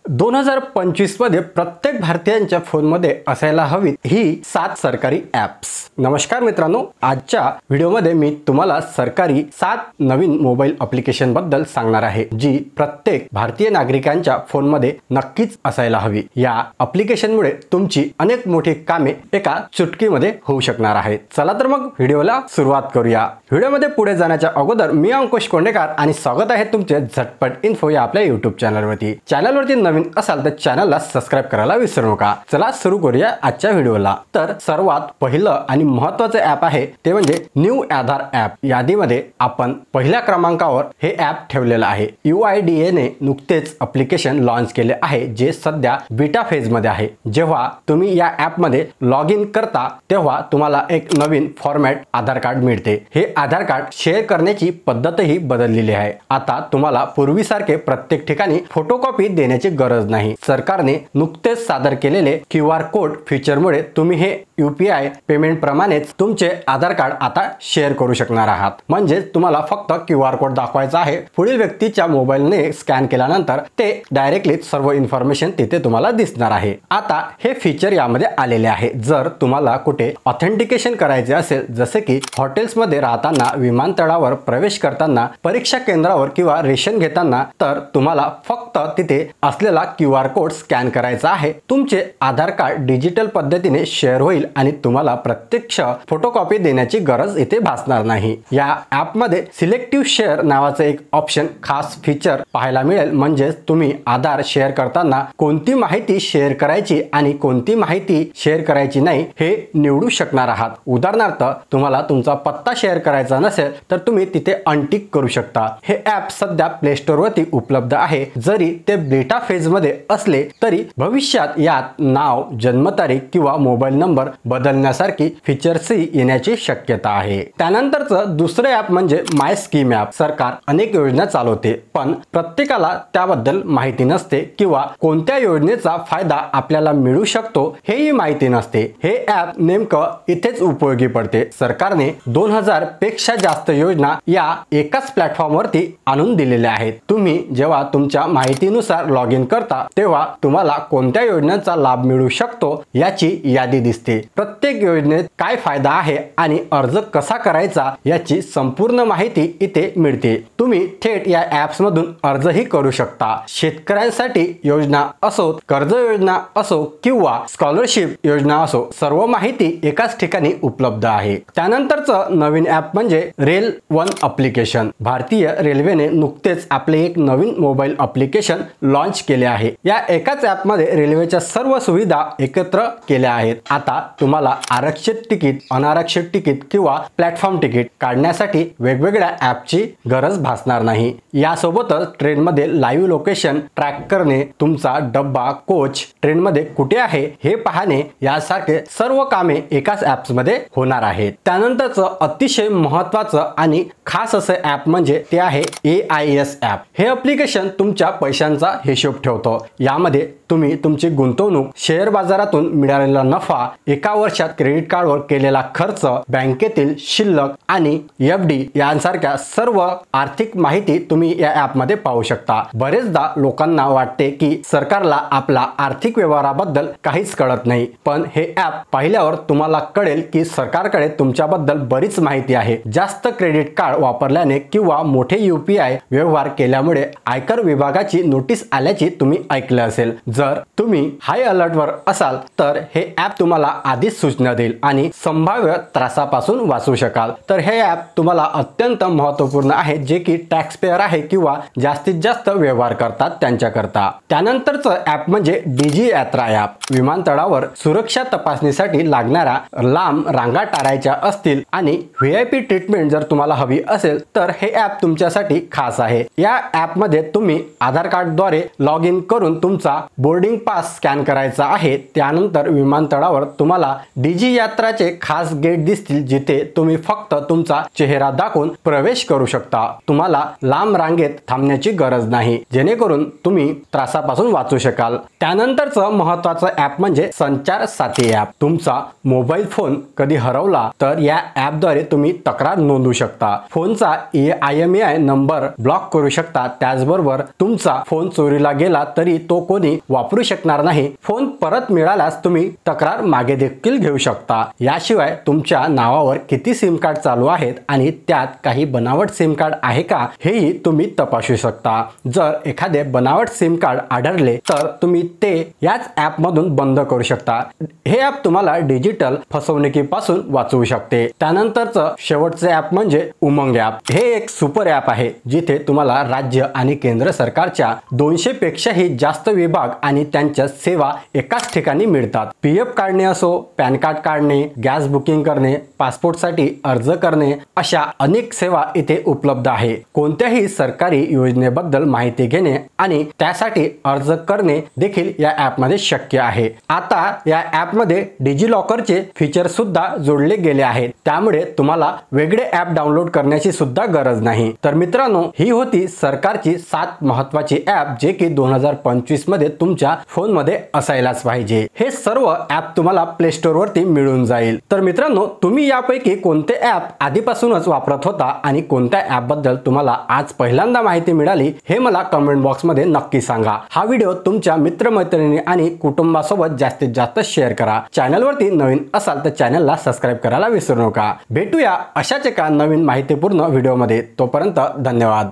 2025 मध्ये प्रत्येक भारतीयांच्या फोनमध्ये असायला हवी ही 7 सरकारी ॲप्स। नमस्कार मित्रांनो, आजच्या व्हिडिओमध्ये मी तुम्हाला सरकारी 7 नवीन मोबाईल ॲप्लिकेशन बद्दल सांगणार आहे जी प्रत्येक भारतीय नागरिकांच्या फोनमध्ये नक्कीच असायला हवी। या ॲप्लिकेशनमुळे तुमची अनेक मोठी कामे एका चुटकीमध्ये होऊ शकणार आहेत। चला तर मग व्हिडिओला सुरुवात करूया। व्हिडिओमध्ये पुढे जाण्याच्या अगोदर मी अंकुश कोंडेकर आणि स्वागत आहे तुमचे झटपट इन्फो या आपल्या YouTube चॅनलवरती। चॅनलवरती नवीन असाल तर चॅनलला सबस्क्राइब करायला विसरू नका। चला सुरू करूया आजच्या व्हिडिओला। तर सर्वात पहिलं आणि महत्त्वाचं ॲप आहे ते म्हणजे न्यू आधार ॲप। यादीमध्ये आपण पहिल्या क्रमांकावर हे ॲप ठेवलेलं आहे। UIDAI ने नुकतेच ॲप्लिकेशन लॉन्च केले आहे जे सध्या बीटा फेज मध्ये आहे। जेव्हा तुम्ही या ॲप मध्ये लॉग इन करता तेव्हा तुम्हाला एक नवीन फॉर्मॅट आधार कार्ड मिळते। हे आधार कार्ड शेअर करण्याची पद्धतही बदललेली आहे। आता तुम्हाला पूर्वीसारखे प्रत्येक ठिकाणी फोटोकॉपी देण्याची गरज नाही। सरकारने नुकतेच सादर केलेले QR कोड फीचरमुळे तुम्ही हे UPI पेमेंट प्रमाणेच तुमचे आधार कार्ड आता शेअर करू शकणार आहात। म्हणजे तुम्हाला फक्त QR कोड दाखवायचा आहे, पुढील व्यक्तीच्या मोबाईलने स्कॅन केल्यानंतर ते डायरेक्टली सर्व इन्फॉर्मेशन तिथे तुम्हाला दिसणार आहे। आता हे फीचर यामध्ये आलेले आहे। जर तुम्हाला कुठे ऑथेंटिकेशन करायचे असेल, जसे की हॉटेल्समध्ये राहताना, विमानतळावर प्रवेश करताना, परीक्षा केंद्रावर किंवा रेशन घेताना, तर तुम्हाला फक्त तिथे असलेला QR कोड स्कॅन करायचा आहे। तुमचे आधार कार्ड डिजिटल पद्धतीने शेअर होईल आणि तुम्हाला प्रत्यक्ष फोटोकॉपी देण्याची गरज इथे भासणार नाही। या ॲप मध्ये सिलेक्टिव्ह शेअर नावाचे एक ऑप्शन खास फीचर पाहायला मिळेल। म्हणजे तुम्ही आधार शेअर करताना कोणती माहिती शेअर करायची आणि कोणती माहिती शेअर करायची नाही हे निवडू शकणार आहात। उदाहरणार्थ तुम्हाला तुमचा पत्ता शेअर करायचा नसेल तर तुम्ही तिथे अनटिक करू शकता। हे ॲप सध्या प्ले स्टोर वरती उपलब्ध आहे। जरी ते बीटा फेज मध्ये असले तरी भविष्यात यात नाव, जन्मतारीख किंवा मोबाईल नंबर बदलण्यासारखी फीचर्सही येण्याची शक्यता आहे। त्यानंतरचं दुसरे ॲप म्हणजे माय स्कीम ॲप। सरकार अनेक योजना चालवते पण प्रत्येकाला त्याबद्दल माहिती नसते किंवा कोणत्या योजनेचा फायदा आपल्याला मिळू शकतो हेही माहिती नसते। हे ॲप नेमकं इथेच उपयोगी पडते। सरकारने 2000 पेक्षा जास्त योजना या एकाच प्लॅटफॉर्म वरती आणून दिलेल्या आहेत। तुम्ही जेव्हा तुमच्या माहितीनुसार लॉग इन करता तेव्हा तुम्हाला कोणत्या योजनेचा लाभ मिळू शकतो याची यादी दिसते। प्रत्येक योजनेत काय फायदा आहे आणि अर्ज कसा करायचा याची संपूर्ण माहिती इथे मिळते। तुम्ही थेट या ॲप्स मधून अर्जही करू शकता। शेतकऱ्यांसाठी योजना असो, कर्ज योजना असो किंवा स्कॉलरशिप योजना असो, सर्व माहिती एकाच ठिकाणी उपलब्ध आहे। त्यानंतरचं नवीन ॲप म्हणजे रेल वन ॲप्लिकेशन। भारतीय रेल्वेने नुकतेच आपले एक नवीन मोबाईल ॲप्लिकेशन लॉन्च केले आहे। या एकाच ॲप मध्ये रेल्वेच्या सर्व सुविधा एकत्र केल्या आहेत। आता तुम्हाला आरक्षित तिकीट, अनारक्षित तिकीट किंवा प्लॅटफॉर्म तिकीट काढण्यासाठी वेगवेगळ्या ॲपची गरज भासणार नाही। यासोबतच ट्रेनमध्ये लाईव्ह लोकेशन ट्रॅक करणे, तुमचा डब्बा, कोच ट्रेनमध्ये कुठे आहे हे पाहणे यासारखे सर्व कामे एकाच ॲप्स मध्ये होणार आहेत। त्यानंतरचं अतिशय महत्त्वाचं आणि खास असं ॲप म्हणजे ते आहे AIS ॲप। हे ॲप्लिकेशन तुमच्या पैशांचा हिशोब ठेवतो। यामध्ये तुम्ही तुमची गुंतवणूक, शेअर बाजारातून मिळालेला नफा, एका वर्षात क्रेडिट कार्डवर केलेला खर्च, बँकेतील शिल्लक आणि FD यांसारख्या सर्व आर्थिक माहिती तुम्ही या ॲप मध्ये पाहू शकता। बरेचदा लोकांना वाटते की सरकारला आपला आर्थिक व्यवहाराबद्दल काहीच कळत नाही, पण हे ॲप पाहिल्यावर तुम्हाला कळेल की सरकारकडे तुमच्याबद्दल बरीच माहिती आहे। जास्त क्रेडिट कार्ड वापरल्याने किंवा मोठे UPI व्यवहार केल्यामुळे आयकर विभागाची नोटीस आल्याची तुम्ही ऐकले असेल। जर तुम्ही हाय अलर्ट वर असाल तर हे ॲप तुम्हाला आधीच सूचना देईल आणि संभाव्य त्रासापासून वाचू शकाल। तर हे ॲप तुम्हाला अत्यंत महत्त्वपूर्ण आहे जे की टॅक्स पेयर आहे किंवा जास्तीत जास्त व्यवहार करतात त्यांच्याकरता। त्यानंतरचं ॲप म्हणजे DG यात्रा ॲप। विमानतळावर सुरक्षा तपासणीसाठी लागणाऱ्या लांब रांगा टाळायच्या असतील आणि VIP ट्रीटमेंट जर तुम्हाला हवी असेल तर हे ॲप तुमच्यासाठी खास आहे। या ॲप मध्ये तुम्ही आधार कार्ड द्वारे लॉग इन करून तुमचा बोर्डिंग पास स्कॅन करायचा आहे। त्यानंतर विमानतळावर तुम्हाला तुम्हाला डिजी यात्राचे खास गेट दिसतील, जिथे तुम्ही फक्त तुमचा चेहरा दाखवून प्रवेश करू शकता. तुम्हाला लांब रांगेत थांबण्याची गरज नाही, जेणेकरून तुम्ही त्रासापासून वाचू शकाल. त्यानंतरचं महत्त्वाचं ॲप म्हणजे संचार साथी ॲप. तुमचा मोबाईल फोन कधी हरवला तर या ॲपद्वारे तुम्ही तक्रार नोंदवू शकता. फोनचा IMEI नंबर ब्लॉक करू शकता. त्याचबरोबर तुमचा फोन चोरीला गेला तरी तो कोणी वापरू शकणार नाही. फोन परत मिळाल्यास तुम्ही तक्रार मागे देखील घेऊ शकता. याशिवाय तुमच्या नावावर किती सिम कार्ड चालू आहेत आणि त्यात काही बनावट सिम कार्ड आहे का हेही तुम्ही तपासू शकता. जर एखादे बनावट सिम कार्ड आढळले तर तुम्ही ते याच ॲप मधून बंद करू शकता. हे ॲप तुम्हाला डिजिटल फसवणुकीपासून वाचवू शकते. त्यानंतरचं शेवटचे ॲप म्हणजे उमंग ॲप. हे एक सुपर ॲप आहे, जिथे तुम्हाला राज्य आणि केंद्र सरकारच्या 200 पेक्षाही जास्त विभाग आणि त्यांच्या सेवा एकाच ठिकाणी मिळतात. PF काढणे असो, पॅन कार्ड काढणे, गॅस बुकिंग करणे, पासपोर्टसाठी अर्ज करणे, अशा अनेक सेवा इथे उपलब्ध आहे. कोणत्याही सरकारी योजनेबद्दल माहिती घेणे आणि त्यासाठी अर्ज करणे देखील या ॲपमध्ये शक्य आहे. आता या ॲपमध्ये डिजी लॉकरचे फीचर सुद्धा जोडले गेले आहेत, त्यामुळे तुम्हाला वेगळे ॲप डाउनलोड करण्याची सुद्धा गरज नाही. तर मित्रांनो, ही होती सरकारची 7 महत्त्वाची ॲप जे की 2025 मध्ये तुमच्या फोनमध्ये असायलाच पाहिजे. हे सर्व ॲप तुम्हाला प्ले स्टोर वरती मिळून जाईल. तर मित्रांनो, तुम्ही यापैकी कोणते ॲप आधीपासूनच वापरत होता आणि कोणत्या ॲप बद्दल तुम्हाला आज पहिल्यांदा माहिती मिळाली हे मला कमेंट बॉक्स मध्ये नक्की सांगा. हा व्हिडिओ तुमच्या मित्रमैत्रिणी आणि कुटुंबासोबत जास्तीत जास्त शेअर करा. चॅनलवरती नवीन असाल तर चॅनलला सबस्क्राईब करायला विसरू नका. भेटूया अशाच एका नवीन माहितीपूर्ण व्हिडिओमध्ये. तोपर्यंत धन्यवाद.